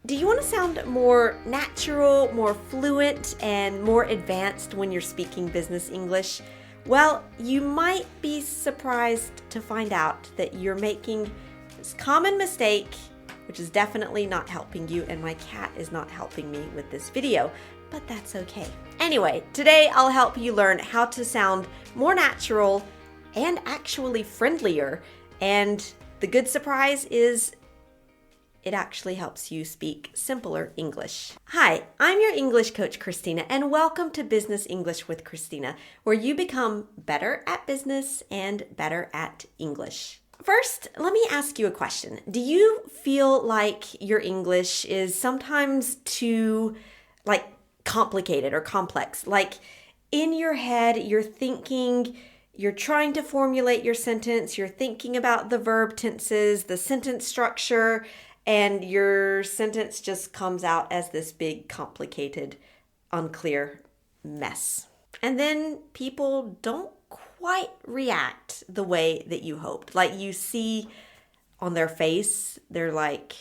Do you want to sound more natural, more fluent, and more advanced when you're speaking business English? Well, you might be surprised to find out that you're making this common mistake, which is definitely not helping you, and my cat is not helping me with this video, but that's okay. Anyway, today I'll help you learn how to sound more natural and actually friendlier, and the good surprise is it actually helps you speak simpler English. Hi, I'm your English coach, Christina, and welcome to Business English with Christina, where you become better at business and better at English. First, let me ask you a question. Do you feel like your English is sometimes too, complicated or complex? Like, in your head, you're thinking, you're trying to formulate your sentence, you're thinking about the verb tenses, the sentence structure, and your sentence just comes out as this big, complicated, unclear mess. And then people don't quite react the way that you hoped. Like, you see on their face, they're like...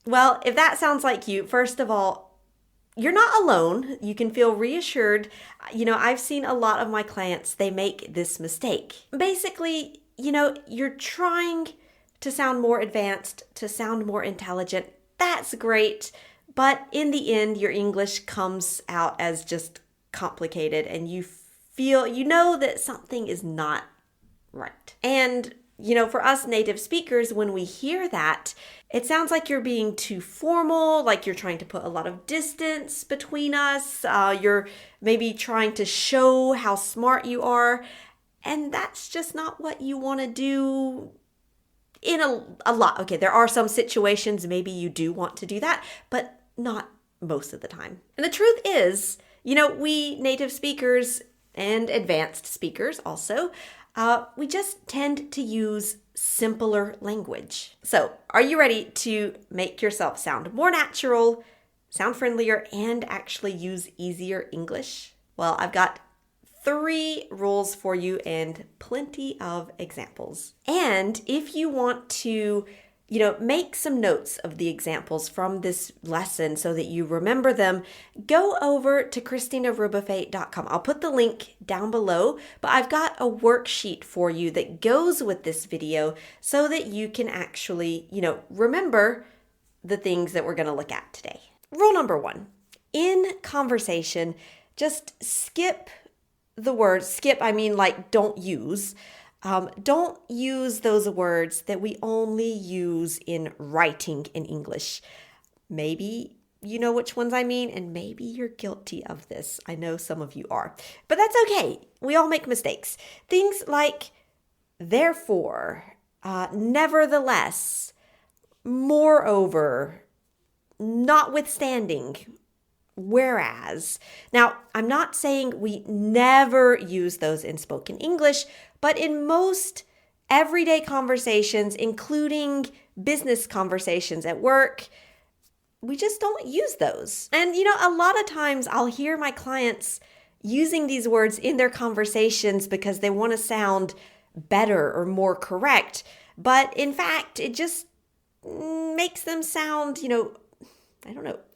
Well, if that sounds like you, first of all, you're not alone. You can feel reassured. I've seen a lot of my clients, they make this mistake. Basically, you're trying to sound more advanced, to sound more intelligent. That's great. But in the end, your English comes out as just complicated and you know that something is not right. And, for us native speakers, when we hear that, it sounds like you're being too formal, like you're trying to put a lot of distance between us. You're maybe trying to show how smart you are. And that's just not what you want to do in a lot. Okay, there are some situations maybe you do want to do that, but not most of the time. And the truth is, we native speakers and advanced speakers also, we just tend to use simpler language. So, are you ready to make yourself sound more natural, sound friendlier, and actually use easier English? Well, I've got 3 rules for you and plenty of examples. And if you want to, make some notes of the examples from this lesson so that you remember them, go over to ChristinaRubafe.com. I'll put the link down below, but I've got a worksheet for you that goes with this video so that you can actually, remember the things that we're going to look at today. Rule number 1, in conversation, just skip the word skip, I mean don't use. Don't use those words that we only use in writing in English. Maybe you know which ones I mean, and maybe you're guilty of this. I know some of you are, but that's okay. We all make mistakes. Things like therefore, nevertheless, moreover, notwithstanding, whereas. Now, I'm not saying we never use those in spoken English, but in most everyday conversations, including business conversations at work, we just don't use those. And, a lot of times I'll hear my clients using these words in their conversations because they want to sound better or more correct. But in fact, it just makes them sound,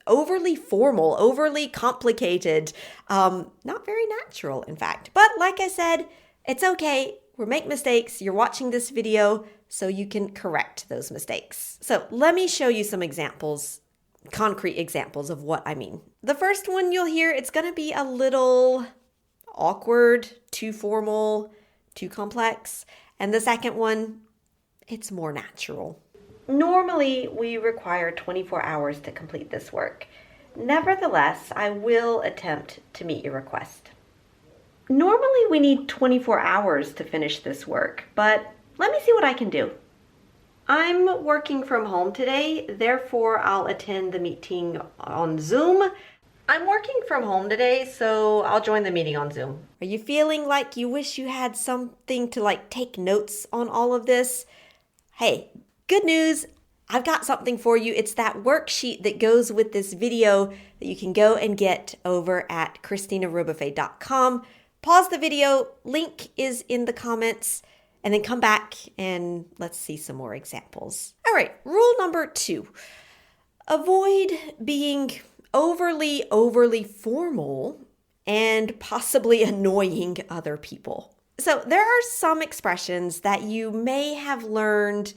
overly formal, overly complicated, not very natural, in fact. But like I said, it's okay. We make mistakes. You're watching this video so you can correct those mistakes. So let me show you some examples, concrete examples of what I mean. The first one you'll hear, it's going to be a little awkward, too formal, too complex. And the second one, it's more natural. Normally, we require 24 hours to complete this work. Nevertheless, I will attempt to meet your request. Normally, we need 24 hours to finish this work, but let me see what I can do. I'm working from home today, therefore I'll attend the meeting on Zoom. I'm working from home today, so I'll join the meeting on Zoom. Are you feeling like you wish you had something to take notes on all of this? Hey, good news, I've got something for you. It's that worksheet that goes with this video that you can go and get over at ChristinaRubafe.com. Pause the video, link is in the comments, and then come back and let's see some more examples. All right, rule number 2. Avoid being overly formal and possibly annoying other people. So there are some expressions that you may have learned,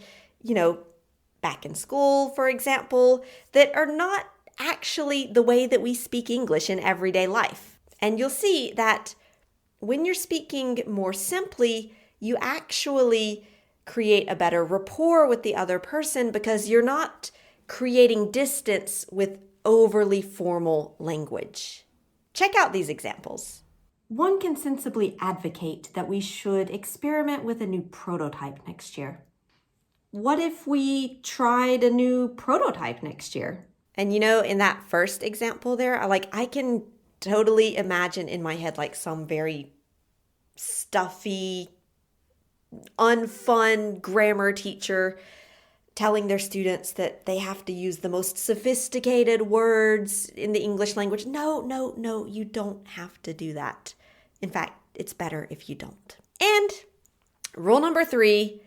back in school, for example, that are not actually the way that we speak English in everyday life. And you'll see that when you're speaking more simply, you actually create a better rapport with the other person because you're not creating distance with overly formal language. Check out these examples. One can sensibly advocate that we should experiment with a new prototype next year. What if we tried a new prototype next year? And in that first example there, I can totally imagine in my head some very stuffy, unfun grammar teacher telling their students that they have to use the most sophisticated words in the English language. No, you don't have to do that. In fact, it's better if you don't. And rule number 3,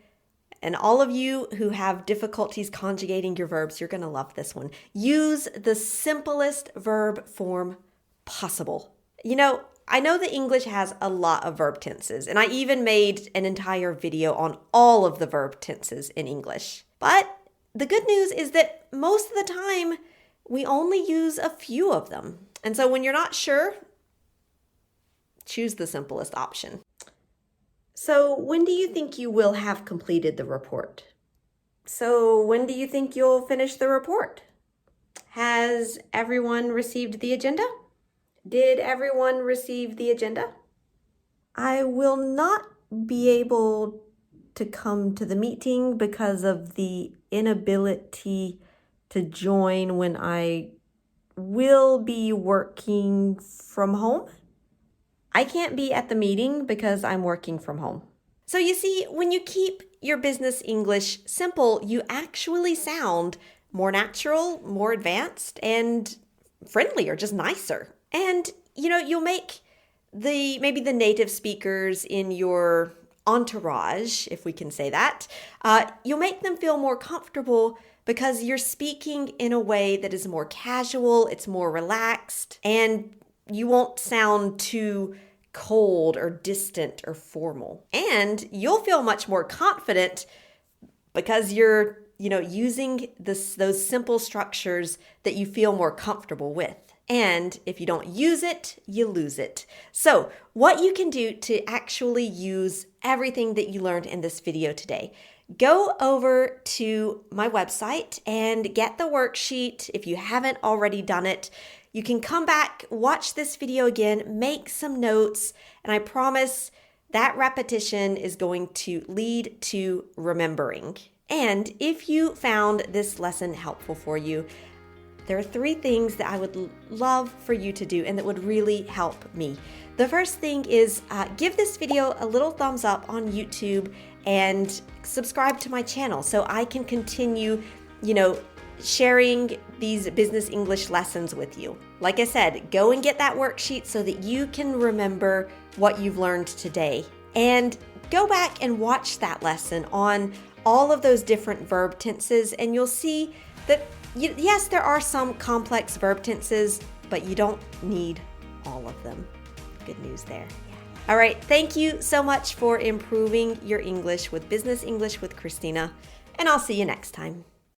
and all of you who have difficulties conjugating your verbs, you're going to love this one. Use the simplest verb form possible. I know that English has a lot of verb tenses, and I even made an entire video on all of the verb tenses in English. But the good news is that most of the time, we only use a few of them. And so when you're not sure, choose the simplest option. So when do you think you will have completed the report? So when do you think you'll finish the report? Has everyone received the agenda? Did everyone receive the agenda? I will not be able to come to the meeting because of the inability to join when I will be working from home. I can't be at the meeting because I'm working from home. So you see, when you keep your business English simple, you actually sound more natural, more advanced, and friendlier, just nicer. And, you'll make maybe the native speakers in your entourage, if we can say that, you'll make them feel more comfortable because you're speaking in a way that is more casual, it's more relaxed, and you won't sound too cold or distant or formal. And you'll feel much more confident because you're, using those simple structures that you feel more comfortable with. And if you don't use it, you lose it. So what you can do to actually use everything that you learned in this video today, go over to my website and get the worksheet if you haven't already done it. You can come back, watch this video again, make some notes, and I promise that repetition is going to lead to remembering. And if you found this lesson helpful for you, there are 3 things that I would love for you to do and that would really help me. The first thing is give this video a little thumbs up on YouTube and subscribe to my channel so I can continue, sharing these business English lessons with you. Like I said, go and get that worksheet so that you can remember what you've learned today. And go back and watch that lesson on all of those different verb tenses, and you'll see that yes, there are some complex verb tenses, but you don't need all of them. Good news there. All right, thank you so much for improving your English with Business English with Christina, and I'll see you next time.